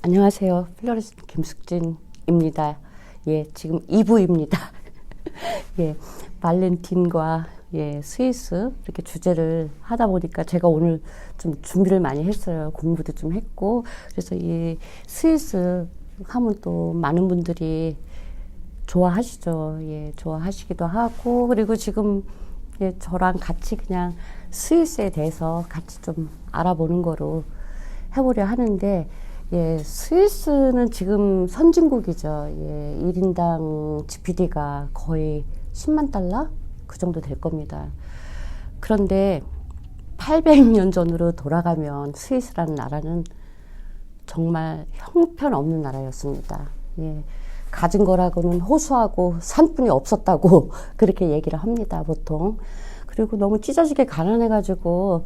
안녕하세요. 플로리스트 김숙진입니다. 예, 지금 2부입니다. 예, 발렌틴과 스위스 이렇게 주제를 하다 보니까 제가 오늘 좀 준비를 많이 했어요. 공부도 좀 했고. 그래서 이 스위스 하면 또 많은 분들이 좋아하시죠. 예, 좋아하시기도 하고. 그리고 지금 저랑 같이 그냥 스위스에 대해서 같이 좀 알아보는 거로 해보려 하는데, 스위스는 지금 선진국이죠. 1인당 GPD가 거의 10만 달러? 그 정도 될 겁니다. 그런데 800년 전으로 돌아가면 스위스라는 나라는 정말 형편없는 나라였습니다. 가진 거라고는 호수하고 산뿐이 없었다고 그렇게 얘기를 합니다, 보통. 그리고 너무 찢어지게 가난해가지고,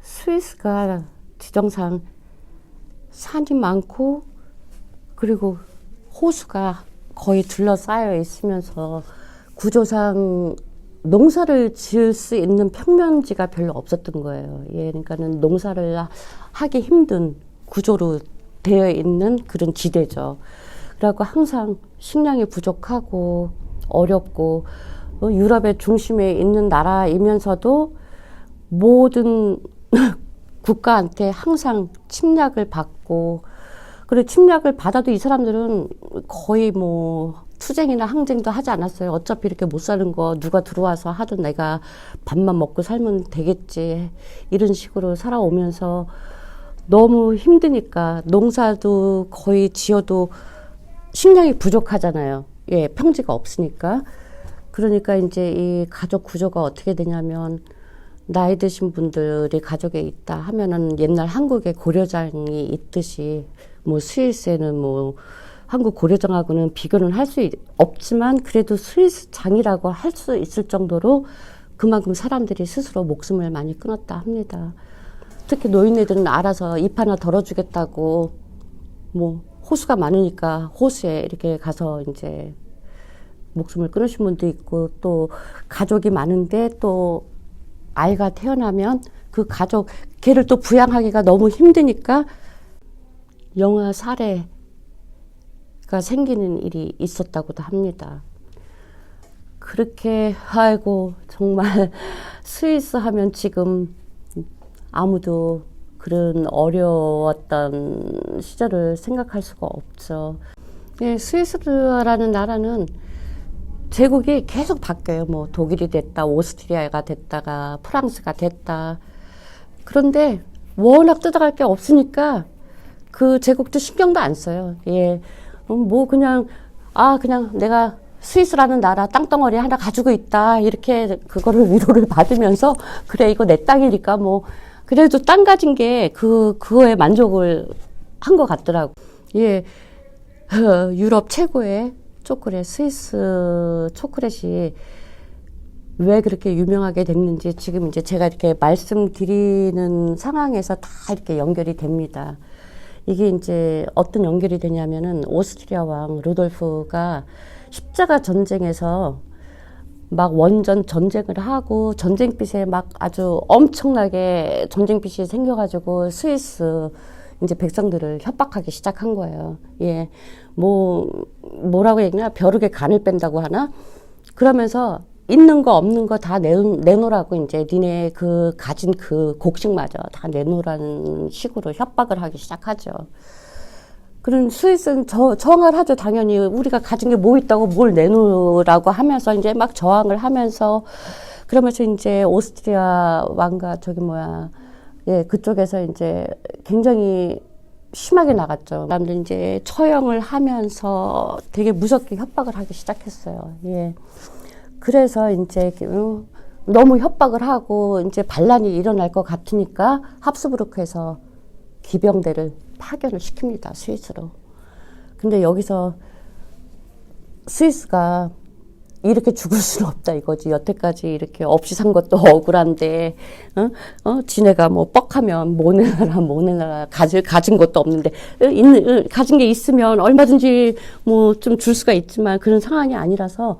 스위스가 지정상 산이 많고 그리고 호수가 거의 둘러싸여 있으면서 구조상 농사를 지을 수 있는 평면지가 별로 없었던 거예요. 그러니까는 농사를 하기 힘든 구조로 되어 있는 그런 지대죠. 그래갖고 항상 식량이 부족하고 어렵고 유럽의 중심에 있는 나라이면서도 모든 국가한테 항상 침략을 받고, 그리고 침략을 받아도 이 사람들은 거의 뭐 투쟁이나 항쟁도 하지 않았어요. 어차피 이렇게 못 사는 거 누가 들어와서 하든 내가 밥만 먹고 살면 되겠지. 이런 식으로 살아오면서 너무 힘드니까 농사도 거의 지어도 식량이 부족하잖아요. 평지가 없으니까. 그러니까 이제 이 가족 구조가 어떻게 되냐면, 나이 드신 분들이 가족에 있다 하면은 옛날 한국에 고려장이 있듯이 뭐 스위스에는 뭐 한국 고려장하고는 비교는 할 수 없지만 그래도 스위스 장이라고 할 수 있을 정도로 그만큼 사람들이 스스로 목숨을 많이 끊었다 합니다. 특히 노인네들은 알아서 잎 하나 덜어주겠다고 뭐 호수가 많으니까 호수에 이렇게 가서 이제 목숨을 끊으신 분도 있고, 또 가족이 많은데 또 아이가 태어나면 그 가족, 걔를 또 부양하기가 너무 힘드니까 영아 살해가 생기는 일이 있었다고도 합니다. 그렇게, 아이고, 정말 스위스 하면 지금 아무도 그런 어려웠던 시절을 생각할 수가 없죠. 스위스라는 나라는 제국이 계속 바뀌어요. 뭐 독일이 됐다, 오스트리아가 됐다가 프랑스가 됐다. 그런데 워낙 뜯어갈 게 없으니까 그 제국도 신경도 안 써요. 뭐 그냥 내가 스위스라는 나라 땅덩어리 하나 가지고 있다. 이렇게 그거를 위로를 받으면서 그래 이거 내 땅이니까 뭐 그래도 땅 가진 게 그거에 만족을 한 것 같더라고. 유럽 최고의 초콜릿, 스위스 초콜릿이 왜 그렇게 유명하게 됐는지 지금 이제 제가 이렇게 말씀드리는 상황에서 다 이렇게 연결이 됩니다. 이게 이제 어떤 연결이 되냐면은 오스트리아 왕 루돌프가 십자가 전쟁에서 막 원전 전쟁을 하고 전쟁빛에 막 아주 엄청나게 전쟁빛이 생겨가지고 스위스 이제 백성들을 협박하기 시작한 거예요. 뭐라고 얘기냐, 벼룩에 간을 뺀다고 하나? 그러면서 있는 거 없는 거 다 내놓으라고 이제 니네 그 가진 그 곡식마저 다 내놓으라는 식으로 협박을 하기 시작하죠. 그런 스위스는 저항을 하죠. 당연히 우리가 가진 게 뭐 있다고 뭘 내놓으라고 하면서 이제 막 저항을 하면서, 그러면서 이제 오스트리아 왕가 그쪽에서 이제 굉장히 심하게 나갔죠. 사람들 이제 처형을 하면서 되게 무섭게 협박을 하기 시작했어요. 그래서 이제 너무 협박을 하고 이제 반란이 일어날 것 같으니까 합스부르크에서 기병대를 파견을 시킵니다. 스위스로. 근데 여기서 스위스가 이렇게 죽을 수는 없다 이거지. 여태까지 이렇게 없이 산 것도 억울한데, 지네가 뭐 뻑하면 뭐 내놔라, 가진 것도 없는데, 가진 게 있으면 얼마든지 뭐 좀 줄 수가 있지만 그런 상황이 아니라서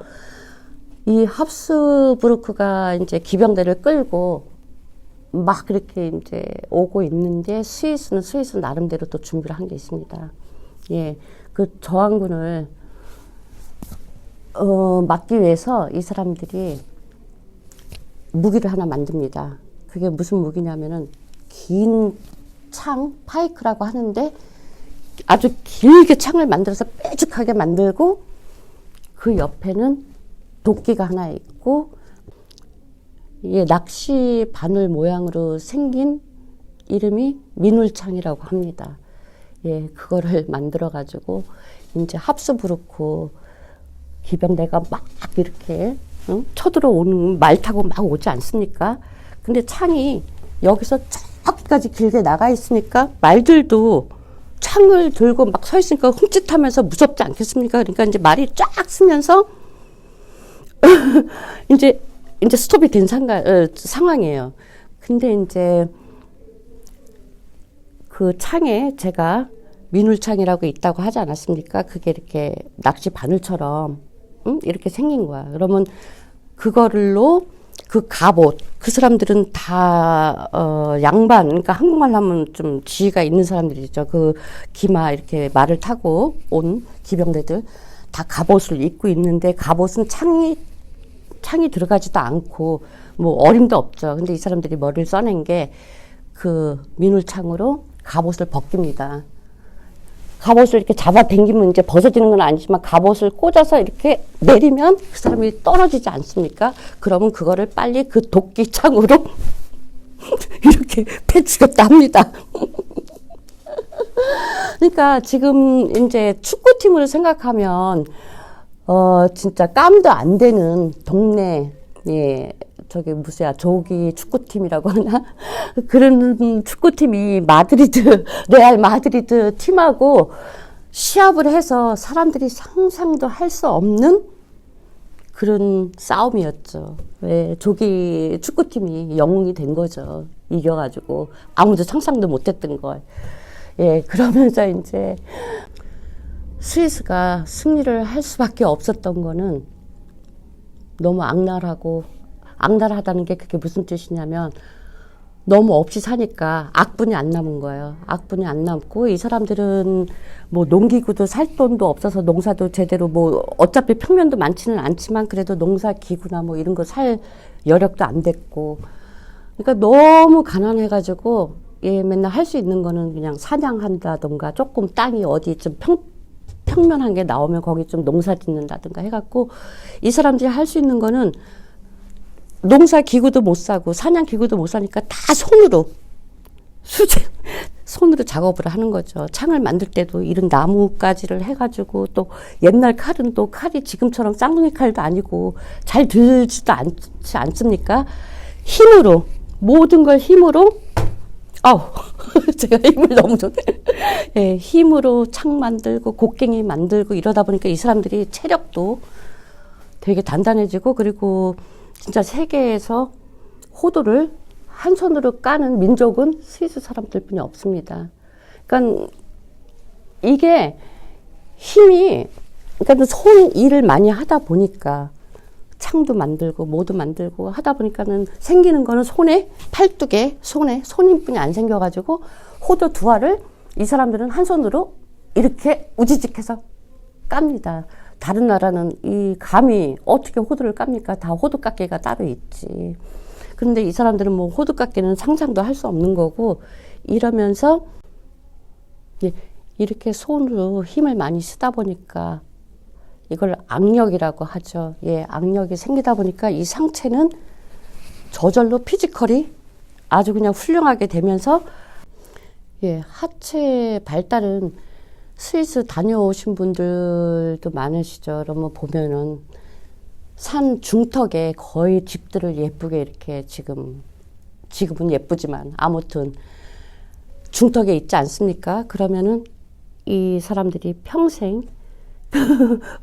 이 합스부르크가 이제 기병대를 끌고 막 그렇게 이제 오고 있는데 스위스는 스위스 나름대로 또 준비를 한 게 있습니다. 예, 그 저항군을 막기 위해서 이 사람들이 무기를 하나 만듭니다. 그게 무슨 무기냐면은 긴 창, 파이크라고 하는데 아주 길게 창을 만들어서 빼죽하게 만들고 그 옆에는 도끼가 하나 있고 예, 낚시 바늘 모양으로 생긴 이름이 민울창이라고 합니다. 예, 그거를 만들어 가지고 이제 합수부르고 기병대가 막 이렇게 쳐들어오는 말 타고 막 오지 않습니까? 근데 창이 여기서 저기까지 길게 나가 있으니까 말들도 창을 들고 막 서 있으니까 흠칫하면서 무섭지 않겠습니까? 그러니까 이제 말이 쫙 쓰면서 이제 스톱이 된 상황이에요. 근데 이제 그 창에 제가 민울창이라고 있다고 하지 않았습니까? 그게 이렇게 낚시 바늘처럼 이렇게 생긴 거야. 그러면 그거를로 그 갑옷, 그 사람들은 다 양반, 그러니까 한국말 하면 좀 지위가 있는 사람들이죠. 그 기마 이렇게 말을 타고 온 기병대들 다 갑옷을 입고 있는데 갑옷은 창이 들어가지도 않고 뭐 어림도 없죠. 근데 이 사람들이 머리를 써낸 게 그 민울창으로 갑옷을 벗깁니다. 갑옷을 이렇게 잡아당기면 이제 벗어지는 건 아니지만 갑옷을 꽂아서 이렇게 내리면 그 사람이 떨어지지 않습니까? 그러면 그거를 빨리 그 도끼창으로 이렇게 패주겠다 합니다. 그러니까 지금 이제 축구팀으로 생각하면 진짜 깜도 안 되는 동네, 예, 저기 무슨 조기 축구팀이라고 하나? 그런 축구팀이 레알 마드리드 팀하고 시합을 해서 사람들이 상상도 할 수 없는 그런 싸움이었죠. 왜 조기 축구팀이 영웅이 된 거죠. 이겨가지고 아무도 상상도 못했던 걸. 예, 그러면서 이제 스위스가 승리를 할 수밖에 없었던 거는 너무 악랄하다는 게 그게 무슨 뜻이냐면 너무 없이 사니까 악분이 안 남은 거예요. 악분이 안 남고 이 사람들은 뭐 농기구도 살 돈도 없어서 농사도 제대로 뭐 어차피 평면도 많지는 않지만 그래도 농사기구나 뭐 이런 거 살 여력도 안 됐고 그러니까 너무 가난해가지고 예, 맨날 할 수 있는 거는 그냥 사냥한다던가 조금 땅이 어디 좀 평면한 게 나오면 거기 좀 농사 짓는다든가 해갖고 이 사람들이 할 수 있는 거는 농사 기구도 못 사고 사냥 기구도 못 사니까 다 손으로 작업을 하는 거죠. 창을 만들 때도 이런 나무가지를 해가지고 또 옛날 칼은 또 칼이 지금처럼 쌍둥이 칼도 아니고 잘 들지도 않지 않습니까? 힘으로 모든 걸 힘으로 제가 힘을 너무 좋네. 예, 힘으로 창 만들고 곡괭이 만들고 이러다 보니까 이 사람들이 체력도 되게 단단해지고 그리고 진짜 세계에서 호도를 한 손으로 까는 민족은 스위스 사람들뿐이 없습니다. 그러니까 이게 힘이 그러니까 손 일을 많이 하다 보니까 창도 만들고 뭐도 만들고 하다 보니까는 생기는 거는 팔뚝에 손님뿐이 안 생겨가지고 호도 두 알을 이 사람들은 한 손으로 이렇게 우지직해서 깝니다. 다른 나라는 이 감히 어떻게 호두를 깝니까? 다 호두깎이가 따로 있지. 그런데 이 사람들은 뭐 호두깎이는 상상도 할 수 없는 거고 이러면서 이렇게 손으로 힘을 많이 쓰다 보니까 이걸 악력이라고 하죠. 예, 악력이 생기다 보니까 이 상체는 저절로 피지컬이 아주 그냥 훌륭하게 되면서 예, 하체 발달은 스위스 다녀오신 분들도 많으시죠. 그러면 보면은 산 중턱에 거의 집들을 예쁘게 이렇게 지금은 예쁘지만 아무튼 중턱에 있지 않습니까? 그러면은 이 사람들이 평생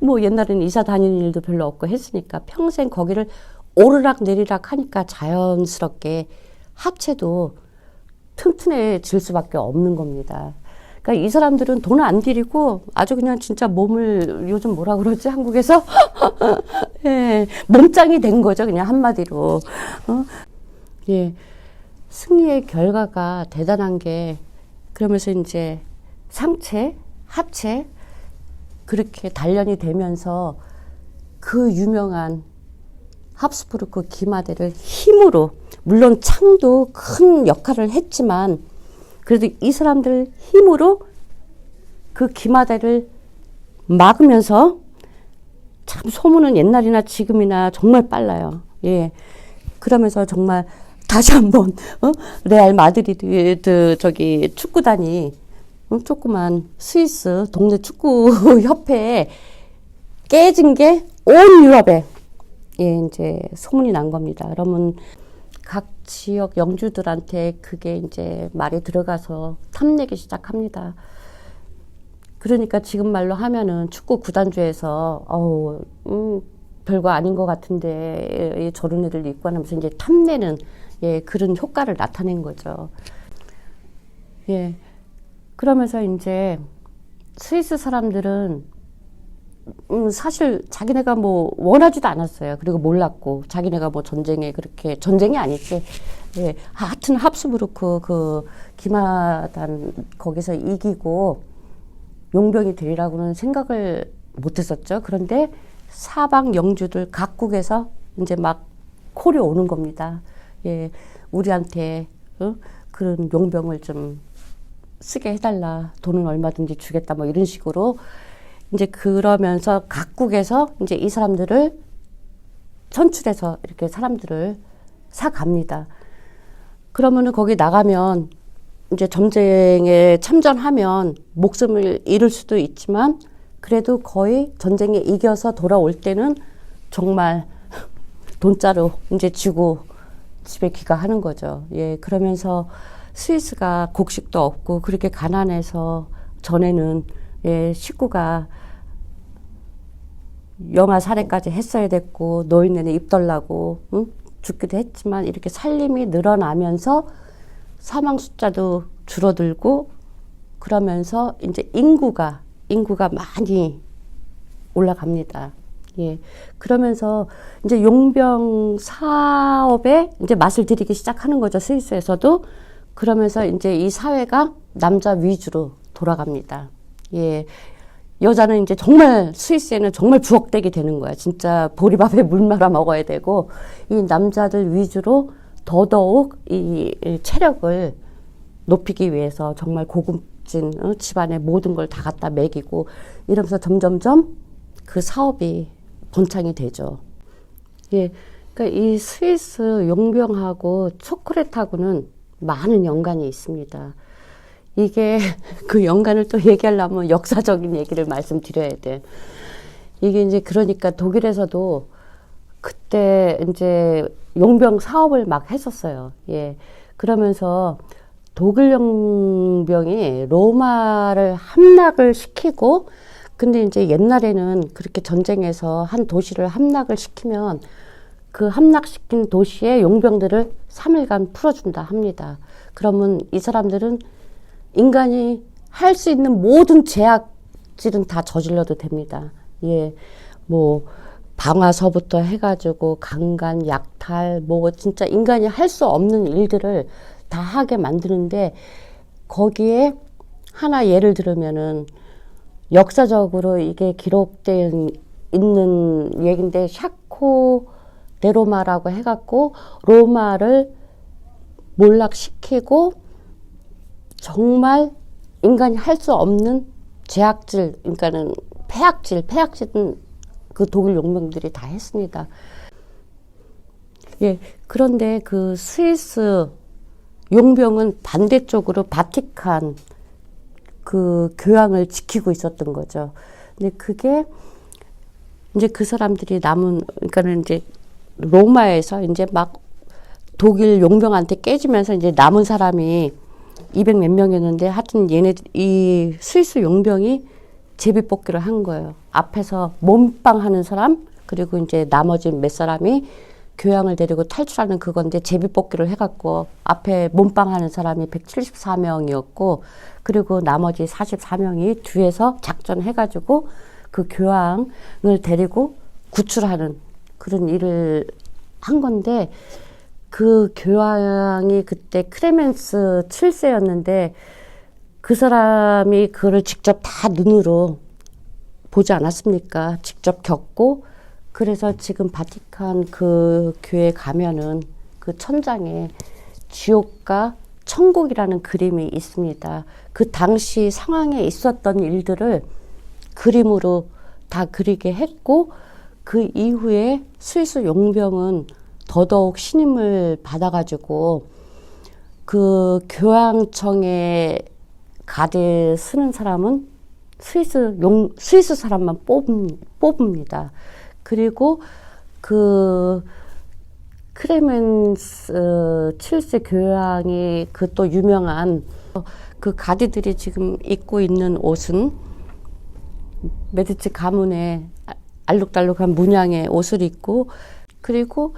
뭐 옛날에는 이사 다니는 일도 별로 없고 했으니까 평생 거기를 오르락 내리락 하니까 자연스럽게 하체도 튼튼해질 수밖에 없는 겁니다. 그러니까 이 사람들은 돈을 안 들이고 아주 그냥 진짜 몸을 요즘 뭐라 그러지 한국에서 예, 몸짱이 된 거죠. 그냥 한마디로. 예. 승리의 결과가 대단한 게, 그러면서 이제 상체, 하체 그렇게 단련이 되면서 그 유명한 합스부르크 기마대를 힘으로, 물론 창도 큰 역할을 했지만 그래도 이 사람들 힘으로 그 기마대를 막으면서, 참 소문은 옛날이나 지금이나 정말 빨라요. 예. 그러면서 정말 다시 한번 레알 마드리드 저기 축구단이 조그만 스위스 동네 축구 협회에 깨진 게 온 유럽에 이제 소문이 난 겁니다. 그러면 각 지역 영주들한테 그게 이제 말이 들어가서 탐내기 시작합니다. 그러니까 지금 말로 하면은 축구 구단주에서 별거 아닌 것 같은데 저런 애들 있고 하면서 이제 탐내는 그런 효과를 나타낸 거죠. 예. 그러면서 이제 스위스 사람들은 사실 자기네가 뭐 원하지도 않았어요. 그리고 몰랐고, 자기네가 뭐 전쟁에 그렇게, 전쟁이 아니지. 예. 하여튼 합스부르크 그 기마단 거기서 이기고 용병이 되리라고는 생각을 못 했었죠. 그런데 사방 영주들 각국에서 이제 막 콜이 오는 겁니다. 예. 우리한테 그런 용병을 좀 쓰게 해달라. 돈은 얼마든지 주겠다. 뭐 이런 식으로 이제 그러면서 각국에서 이제 이 사람들을 선출해서 이렇게 사람들을 사갑니다. 그러면은 거기 나가면 이제 전쟁에 참전하면 목숨을 잃을 수도 있지만 그래도 거의 전쟁에 이겨서 돌아올 때는 정말 돈자루 이제 쥐고 집에 귀가하는 거죠. 예, 그러면서 스위스가 곡식도 없고 그렇게 가난해서 전에는 식구가 영아 살해까지 했어야 됐고 노인네는 입덜나고 죽기도 했지만 이렇게 살림이 늘어나면서 사망 숫자도 줄어들고 그러면서 이제 인구가 많이 올라갑니다. 예. 그러면서 이제 용병 사업에 이제 맛을 들이기 시작하는 거죠. 스위스에서도. 그러면서 이제 이 사회가 남자 위주로 돌아갑니다. 예. 여자는 이제 정말 스위스에는 정말 부엌대기 되는 거야. 진짜 보리밥에 물 말아 먹어야 되고 이 남자들 위주로 더더욱 이 체력을 높이기 위해서 정말 고급진 집안의 모든 걸 다 갖다 먹이고 이러면서 점점점 그 사업이 번창이 되죠. 예. 그러니까 이 스위스 용병하고 초콜릿하고는 많은 연관이 있습니다. 이게 그 연관을 또 얘기하려면 역사적인 얘기를 말씀드려야 돼. 이게 이제 그러니까 독일에서도 그때 이제 용병 사업을 막 했었어요. 예. 그러면서 독일 용병이 로마를 함락을 시키고 근데 이제 옛날에는 그렇게 전쟁에서 한 도시를 함락을 시키면 그 함락시킨 도시의 용병들을 3일간 풀어준다 합니다. 그러면 이 사람들은 인간이 할 수 있는 모든 제약질은 다 저질러도 됩니다. 예, 뭐 방화서부터 해가지고 강간, 약탈, 뭐 진짜 인간이 할 수 없는 일들을 다 하게 만드는데 거기에 하나 예를 들으면은 역사적으로 이게 기록된 있는 얘긴데 샤코 네로마라고 해갖고 로마를 몰락시키고 정말 인간이 할 수 없는 제약질, 그러니까는 폐악질은 그 독일 용병들이 다 했습니다. 예, 그런데 그 스위스 용병은 반대쪽으로 바티칸 그 교황을 지키고 있었던 거죠. 근데 그게 이제 그 사람들이 남은, 그러니까는 이제 로마에서 이제 막 독일 용병한테 깨지면서 이제 남은 사람이 200 몇 명이었는데 하여튼 이 스위스 용병이 제비뽑기를 한 거예요. 앞에서 몸빵 하는 사람, 그리고 이제 나머지 몇 사람이 교황을 데리고 탈출하는 그건데 제비뽑기를 해갖고 앞에 몸빵 하는 사람이 174명이었고 그리고 나머지 44명이 뒤에서 작전해가지고 그 교황을 데리고 구출하는 그런 일을 한 건데 그 교황이 그때 클레멘스 7세였는데 그 사람이 그거를 직접 다 눈으로 보지 않았습니까? 직접 겪고 그래서 지금 바티칸 그 교회 가면은 그 천장에 지옥과 천국이라는 그림이 있습니다. 그 당시 상황에 있었던 일들을 그림으로 다 그리게 했고 그 이후에 스위스 용병은 더더욱 신임을 받아가지고 그 교황청에 가드 쓰는 사람은 스위스 사람만 뽑습니다. 그리고 그 크레멘스 7세 교황이 그 또 유명한 그 가디들이 지금 입고 있는 옷은 메디치 가문의 알록달록한 문양의 옷을 입고 그리고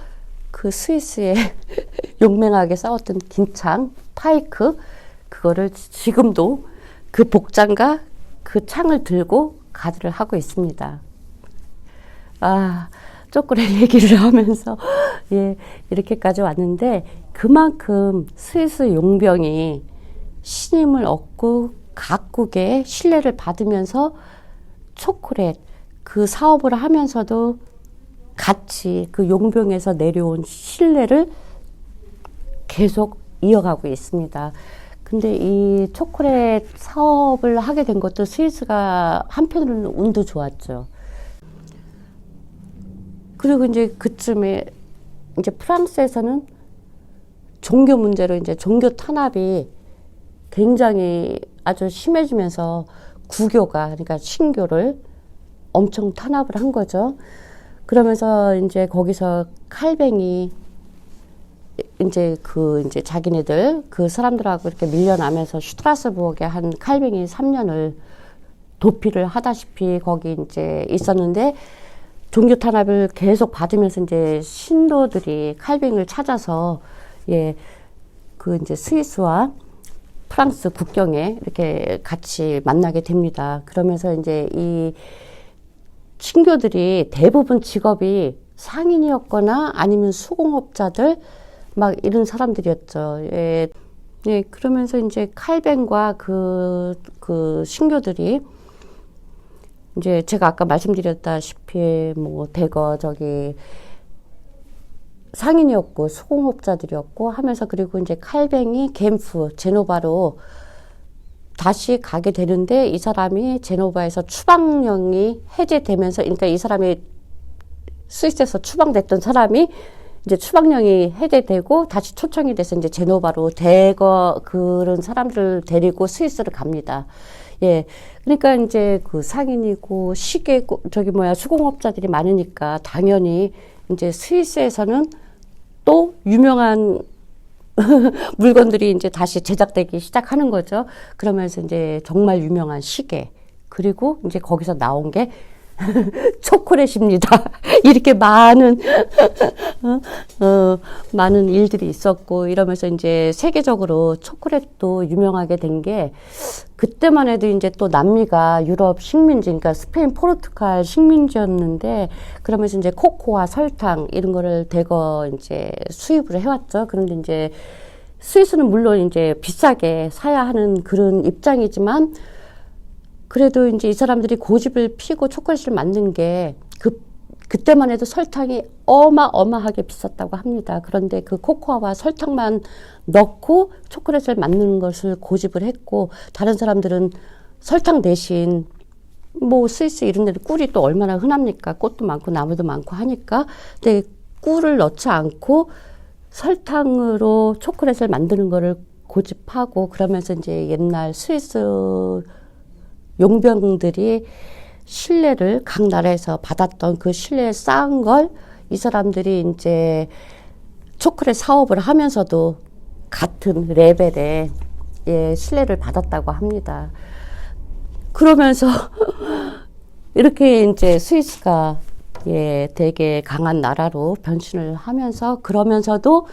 그 스위스에 용맹하게 싸웠던 긴창, 파이크 그거를 지금도 그 복장과 그 창을 들고 가드를 하고 있습니다. 아, 초콜릿 얘기를 하면서 예, 이렇게까지 왔는데 그만큼 스위스 용병이 신임을 얻고 각국의 신뢰를 받으면서 초콜릿 그 사업을 하면서도 같이 그 용병에서 내려온 신뢰를 계속 이어가고 있습니다. 근데 이 초콜릿 사업을 하게 된 것도 스위스가 한편으로는 운도 좋았죠. 그리고 이제 그쯤에 이제 프랑스에서는 종교 문제로 이제 종교 탄압이 굉장히 아주 심해지면서 구교가 그러니까 신교를 엄청 탄압을 한 거죠. 그러면서 이제 거기서 칼뱅이 이제 자기네들 그 사람들하고 이렇게 밀려나면서 슈트라스부르크에 한 칼뱅이 3년을 도피를 하다시피 거기 이제 있었는데 종교 탄압을 계속 받으면서 이제 신도들이 칼뱅을 찾아서 예, 그 이제 스위스와 프랑스 국경에 이렇게 같이 만나게 됩니다. 그러면서 이제 이 신교들이 대부분 직업이 상인이었거나 아니면 수공업자들 막 이런 사람들이었죠. 예, 예, 그러면서 이제 칼뱅과 그 신교들이 이제 제가 아까 말씀드렸다시피 뭐 대거 상인이었고 수공업자들이었고 하면서 그리고 이제 칼뱅이 겐프 제노바로 다시 가게 되는데 이 사람이 제노바에서 추방령이 해제되면서 그러니까 이 사람이 스위스에서 추방됐던 사람이 이제 추방령이 해제되고 다시 초청이 돼서 이제 제노바로 대거 그런 사람들을 데리고 스위스를 갑니다. 예. 그러니까 이제 그 상인이고 수공업자들이 많으니까 당연히 이제 스위스에서는 또 유명한 물건들이 이제 다시 제작되기 시작하는 거죠. 그러면서 이제 정말 유명한 시계 그리고 이제 거기서 나온 게 초콜릿입니다. 이렇게 많은 많은 일들이 있었고 이러면서 이제 세계적으로 초콜릿도 유명하게 된 게 그때만 해도 이제 또 남미가 유럽 식민지 그러니까 스페인, 포르투갈 식민지였는데 그러면서 이제 코코아, 설탕 이런 거를 대거 이제 수입을 해왔죠. 그런데 이제 스위스는 물론 이제 비싸게 사야 하는 그런 입장이지만 그래도 이제 이 사람들이 고집을 피고 초콜릿을 만든 게 그때만 해도 설탕이 어마어마하게 비쌌다고 합니다. 그런데 그 코코아와 설탕만 넣고 초콜릿을 만드는 것을 고집을 했고 다른 사람들은 설탕 대신 뭐 스위스 이런 데는 꿀이 또 얼마나 흔합니까? 꽃도 많고 나무도 많고 하니까 근데 꿀을 넣지 않고 설탕으로 초콜릿을 만드는 거를 고집하고 그러면서 이제 옛날 스위스 용병들이 신뢰를 각 나라에서 받았던 그 신뢰에 쌓은 걸 이 사람들이 이제 초콜릿 사업을 하면서도 같은 레벨의 예, 신뢰를 받았다고 합니다. 그러면서 이렇게 이제 스위스가 예, 되게 강한 나라로 변신을 하면서 그러면서도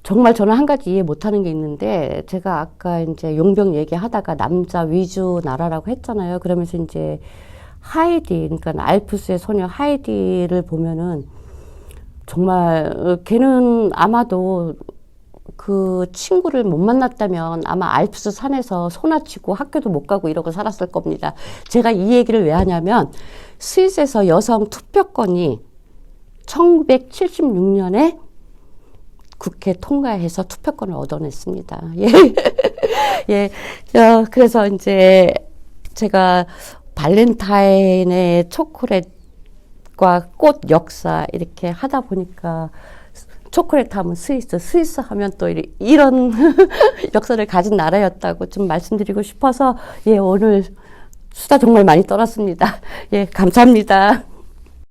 정말 저는 한 가지 이해 못하는 게 있는데 제가 아까 이제 용병 얘기하다가 남자 위주 나라라고 했잖아요. 그러면서 이제 하이디 그러니까 알프스의 소녀 하이디를 보면은 정말 걔는 아마도 그 친구를 못 만났다면 아마 알프스 산에서 소나치고 학교도 못 가고 이러고 살았을 겁니다. 제가 이 얘기를 왜 하냐면 스위스에서 여성 투표권이 1976년에 국회 통과해서 투표권을 얻어냈습니다. 예. 예. 그래서 이제 제가 발렌타인의 초콜릿과 꽃 역사 이렇게 하다 보니까 초콜릿 하면 스위스 하면 또 이런 역사를 가진 나라였다고 좀 말씀드리고 싶어서 예, 오늘 수다 정말 많이 떨었습니다. 예, 감사합니다.